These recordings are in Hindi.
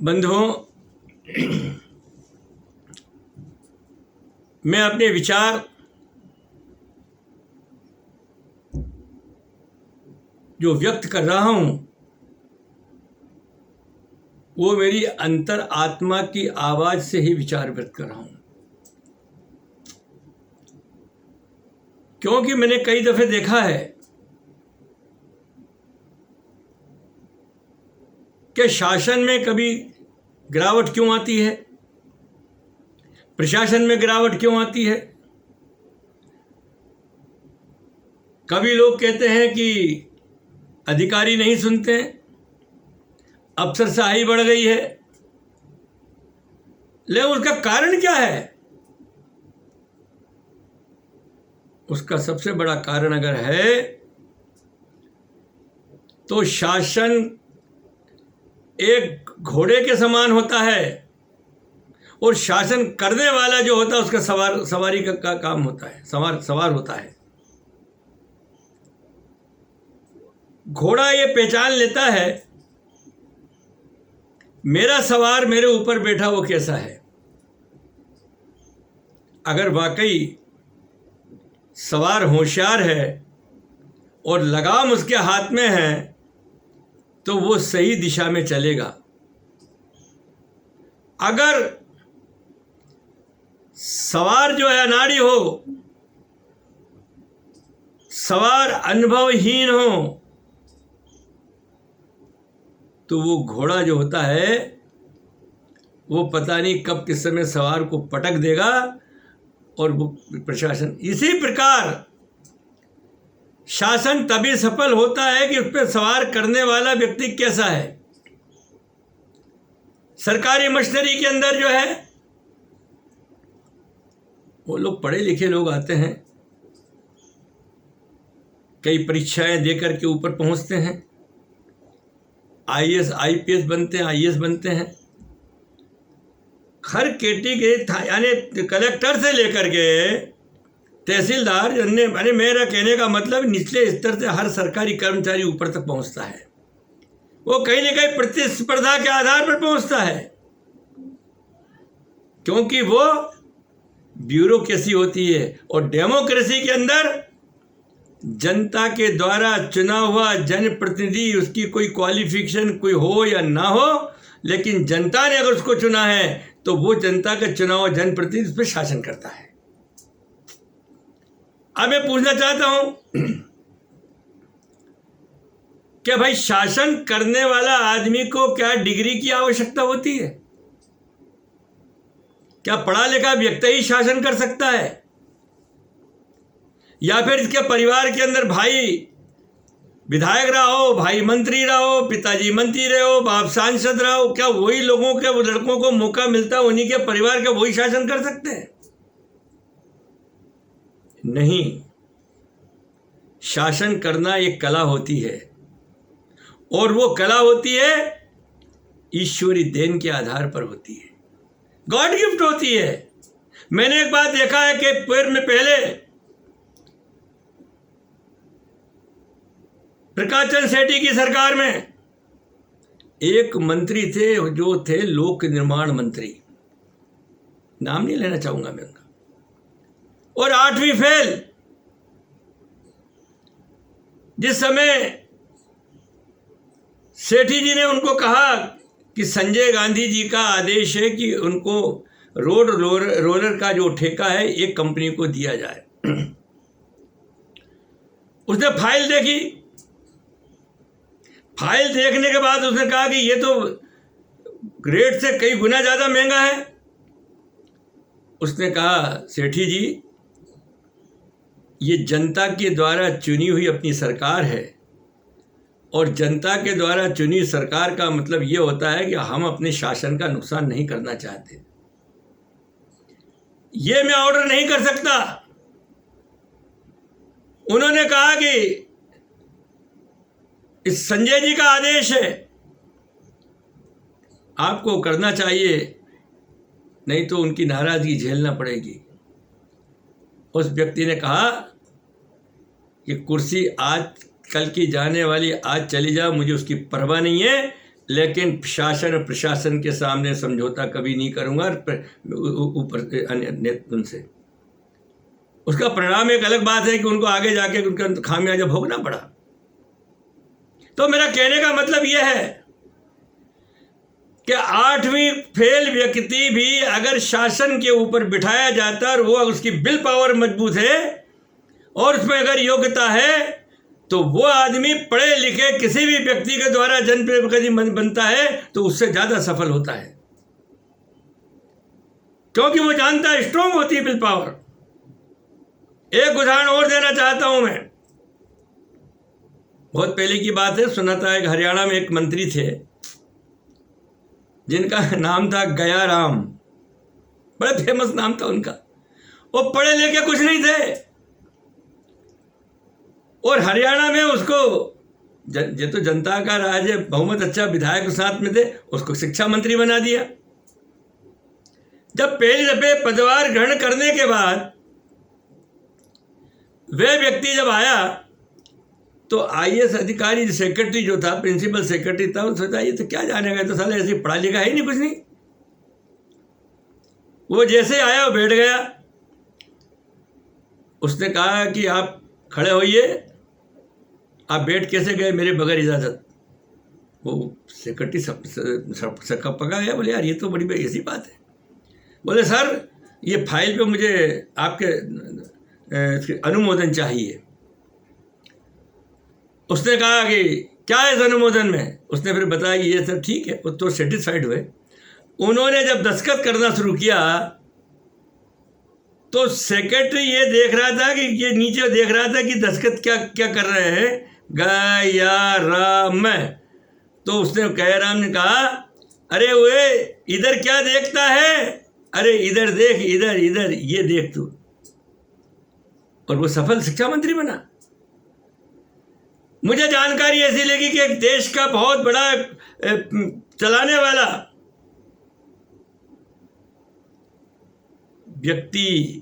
बंधुओं, मैं अपने विचार जो व्यक्त कर रहा हूं वो मेरी अंतर आत्मा की आवाज से ही विचार व्यक्त कर रहा हूं, क्योंकि मैंने कई दफे देखा है कि शासन में कभी गिरावट क्यों आती है, प्रशासन में गिरावट क्यों आती है। कभी लोग कहते हैं कि अधिकारी नहीं सुनते, अफसरशाही बढ़ गई है, लेकिन उसका कारण क्या है? उसका सबसे बड़ा कारण अगर है तो शासन एक घोड़े के समान होता है और शासन करने वाला जो होता है उसका सवारी का काम होता है, सवार होता है। घोड़ा ये पहचान लेता है मेरा सवार मेरे ऊपर बैठा वो कैसा है। अगर वाकई सवार होशियार है और लगाम उसके हाथ में है तो वो सही दिशा में चलेगा। अगर सवार जो है अनाड़ी हो, सवार अनुभवहीन हो, तो वो घोड़ा जो होता है वो पता नहीं कब किस समय सवार को पटक देगा और वो प्रशासन। इसी प्रकार शासन तभी सफल होता है कि उस पर सवार करने वाला व्यक्ति कैसा है। सरकारी मशीनरी के अंदर जो है वो लोग पढ़े लिखे लोग आते हैं, कई परीक्षाएं देकर के ऊपर पहुंचते हैं, आईएएस आईपीएस बनते हैं, आईएएस बनते हैं। हर कैटेगरी यानी कलेक्टर से लेकर के तहसीलदार, यानी मेरा कहने का मतलब निचले स्तर से हर सरकारी कर्मचारी ऊपर तक पहुंचता है। वो कहीं ना कहीं प्रतिस्पर्धा के आधार पर पहुंचता है, क्योंकि वो ब्यूरोक्रेसी होती है। और डेमोक्रेसी के अंदर जनता के द्वारा चुना हुआ जनप्रतिनिधि, उसकी कोई क्वालिफिकेशन कोई हो या ना हो, लेकिन जनता ने अगर उसको चुना है तो वो जनता का चुना हुआ जनप्रतिनिधि उस पर शासन करता है। अब मैं पूछना चाहता हूं कि भाई शासन करने वाला आदमी को क्या डिग्री की आवश्यकता होती है? क्या पढ़ा लिखा व्यक्ति ही शासन कर सकता है? या फिर इसके परिवार के अंदर भाई विधायक रहा हो, भाई मंत्री रहा हो, पिताजी मंत्री रहे हो, बाप सांसद रहा हो, क्या वही लोगों के वो लड़कों को मौका मिलता है उन्हीं के परिवार का वही शासन कर सकते हैं? नहीं, शासन करना एक कला होती है और वो कला होती है ईश्वरी देन के आधार पर होती है, गॉड गिफ्ट होती है। मैंने एक बात देखा है कि पूर्व में पहले प्रकाश चंद्र सेठी की सरकार में एक मंत्री थे जो थे लोक निर्माण मंत्री, नाम नहीं लेना चाहूंगा मैं उनका, और 8वीं फेल। जिस समय सेठी जी ने उनको कहा कि संजय गांधी जी का आदेश है कि उनको रोड रोलर का जो ठेका है एक कंपनी को दिया जाए, उसने फाइल देखी। फाइल देखने के बाद उसने कहा कि ये तो रेट से कई गुना ज्यादा महंगा है। उसने कहा सेठी जी, ये जनता के द्वारा चुनी हुई अपनी सरकार है और जनता के द्वारा चुनी सरकार का मतलब ये होता है कि हम अपने शासन का नुकसान नहीं करना चाहते। ये मैं ऑर्डर नहीं कर सकता। उन्होंने कहा कि इस संजय जी का आदेश है, आपको करना चाहिए, नहीं तो उनकी नाराजगी झेलना पड़ेगी। उस व्यक्ति ने कहा कि कुर्सी आज कल की जाने वाली, आज चली जाओ, मुझे उसकी परवाह नहीं है, लेकिन शासन और प्रशासन के सामने समझौता कभी नहीं करूँगा ऊपर उनसे। उसका परिणाम एक अलग बात है कि उनको आगे जाके उनका खामियाजा भोगना पड़ा। तो मेरा कहने का मतलब यह है कि 8वीं फेल व्यक्ति भी अगर शासन के ऊपर बिठाया जाता है और वो उसकी विल पावर मजबूत है और उसमें अगर योग्यता है तो वो आदमी पढ़े लिखे किसी भी व्यक्ति के द्वारा जनप्रतिनिधि बनता है तो उससे ज़्यादा सफल होता है, क्योंकि वो जानता है स्ट्रांग होती है विल पावर। एक उदाहरण और देना चाहता हूं मैं। बहुत पहले की बात है, सुना था एक हरियाणा में एक मंत्री थे जिनका नाम था गया राम, बड़ा फेमस नाम था उनका। वो पढ़े लिखे कुछ नहीं थे और हरियाणा में उसको ये तो जनता का राज है, बहुमत अच्छा विधायक के साथ में थे, उसको शिक्षा मंत्री बना दिया। जब पहले दफे पदभार ग्रहण करने के बाद वह व्यक्ति जब आया तो आईएएस अधिकारी सेक्रेटरी जो था, प्रिंसिपल सेक्रेटरी था, उसने सोचा ये तो क्या जानेगा, तो साला ऐसे पढ़ा लिखा है नहीं, कुछ नहीं। वो जैसे आया वो बैठ गया। उसने कहा कि आप खड़े होइए। आप बैठ कैसे गए मेरे बगैर इजाज़त? वो सेक्रेटरी सब पका गया, बोले यार ये तो बड़ी ऐसी बात है। बोले सर ये फाइल पे मुझे आपके अनुमोदन चाहिए। उसने कहा कि क्या है इस अनुमोदन में? उसने फिर बताया कि ये सर ठीक है। वो तो सेटिस्फाइड हुए। उन्होंने जब दस्तखत करना शुरू किया तो सेक्रेटरी ये देख रहा था कि ये नीचे देख रहा था कि दस्तखत क्या क्या कर रहे हैं, गया राम। तो उसने गया राम ने कहा अरे वे इधर क्या देखता है, अरे इधर देख, इधर इधर ये देख तू। और वो सफल शिक्षा मंत्री बना। मुझे जानकारी ऐसी लगी कि एक देश का बहुत बड़ा चलाने वाला व्यक्ति,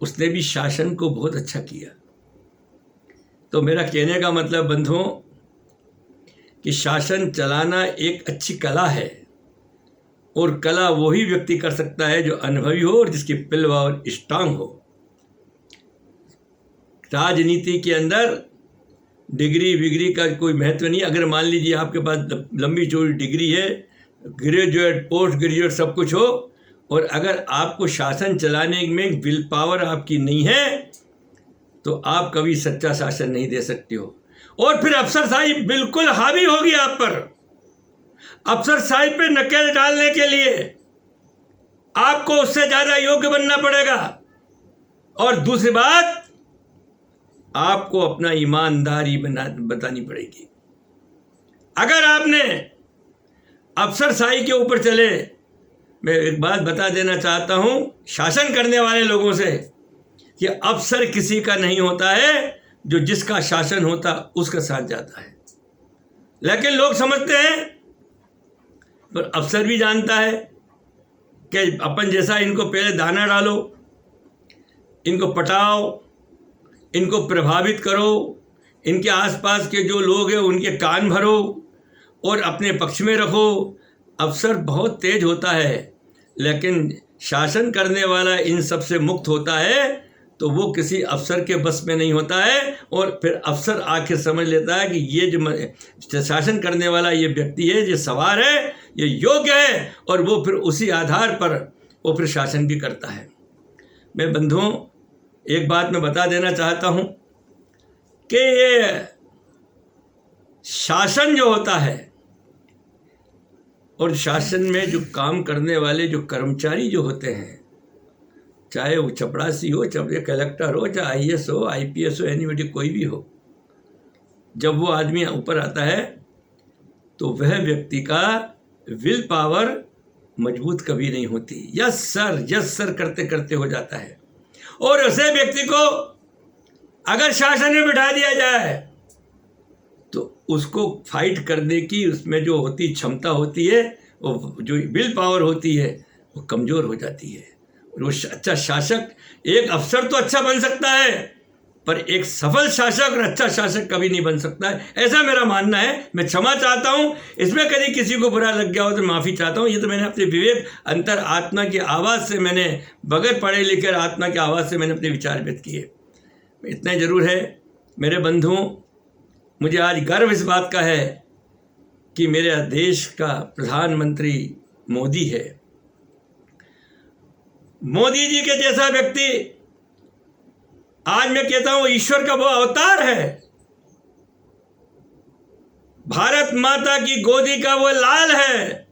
उसने भी शासन को बहुत अच्छा किया। तो मेरा कहने का मतलब बंधुओं कि शासन चलाना एक अच्छी कला है और कला वही व्यक्ति कर सकता है जो अनुभवी हो और जिसकी विल पावर स्ट्रांग हो। राजनीति के अंदर डिग्री विग्री का कोई महत्व नहीं। अगर मान लीजिए आपके पास लंबी चौड़ी डिग्री है, ग्रेजुएट पोस्ट ग्रेजुएट सब कुछ हो, और अगर आपको शासन चलाने में विल पावर आपकी नहीं है तो आप कभी सच्चा शासन नहीं दे सकते हो। और फिर अफसरशाही बिल्कुल हावी होगी आप पर। अफसरशाही पे नकेल डालने के लिए आपको उससे ज़्यादा योग्य बनना पड़ेगा। और दूसरी बात, आपको अपना ईमानदारी बतानी पड़ेगी। अगर आपने अफसरशाही के ऊपर चले, मैं एक बात बता देना चाहता हूं शासन करने वाले लोगों से कि अफसर किसी का नहीं होता है, जो जिसका शासन होता उसका साथ जाता है। लेकिन लोग समझते हैं, पर अफसर भी जानता है कि अपन जैसा इनको पहले दाना डालो, इनको पटाओ, इनको प्रभावित करो, इनके आसपास के जो लोग हैं उनके कान भरो और अपने पक्ष में रखो। अफसर बहुत तेज होता है, लेकिन शासन करने वाला इन सब से मुक्त होता है तो वो किसी अफसर के बस में नहीं होता है। और फिर अफसर आके समझ लेता है कि ये जो शासन करने वाला ये व्यक्ति है, ये सवार है, ये योग्य है, और वो फिर उसी आधार पर वो फिर शासन भी करता है। मैं बंधुओं एक बात मैं बता देना चाहता हूँ कि ये शासन जो होता है और शासन में जो काम करने वाले जो कर्मचारी जो होते हैं, चाहे वो चपरासी हो, चाहे कलेक्टर हो, चाहे आईएएस हो, आईपीएस हो, एनीबडी कोई भी हो, जब वो आदमी ऊपर आता है तो वह व्यक्ति का विल पावर मजबूत कभी नहीं होती। यस सर करते करते हो जाता है। और उसे व्यक्ति को अगर शासन में बिठा दिया जाए तो उसको फाइट करने की उसमें जो होती क्षमता होती है, वो जो विल पावर होती है, वो कमज़ोर हो जाती है। और वो अच्छा शासक, एक अफसर तो अच्छा बन सकता है, पर एक सफल शासक और अच्छा शासक कभी नहीं बन सकता है, ऐसा मेरा मानना है। मैं क्षमा चाहता हूँ, इसमें कभी किसी को बुरा लग गया हो तो माफ़ी चाहता हूँ। ये तो मैंने अपने विवेक अंतर आत्मा की आवाज़ से, मैंने बगैर पढ़े लिखे आत्मा की आवाज़ से मैंने अपने विचार व्यक्त किए। इतना ज़रूर है मेरे बंधुओं, मुझे आज गर्व इस बात का है कि मेरे देश का प्रधानमंत्री मोदी है। मोदी जी के जैसा व्यक्ति, आज मैं कहता हूं, ईश्वर का वो अवतार है। भारत माता की गोदी का वो लाल है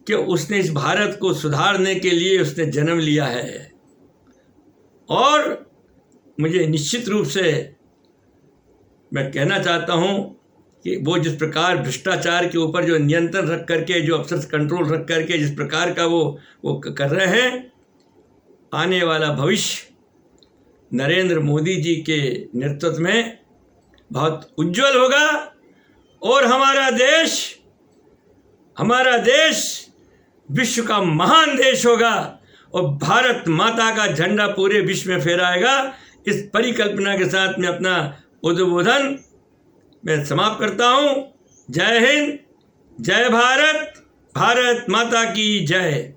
कि उसने इस भारत को सुधारने के लिए उसने जन्म लिया है। और मुझे निश्चित रूप से मैं कहना चाहता हूं कि वो जिस प्रकार भ्रष्टाचार के ऊपर जो नियंत्रण रख करके, जो अफसर कंट्रोल रख करके जिस प्रकार का वो कर रहे हैं, आने वाला भविष्य नरेंद्र मोदी जी के नेतृत्व में बहुत उज्जवल होगा। और हमारा देश विश्व का महान देश होगा और भारत माता का झंडा पूरे विश्व में फहराएगा। इस परिकल्पना के साथ मैं अपना उद्बोधन मैं समाप्त करता हूँ। जय हिंद, जय भारत, भारत माता की जय।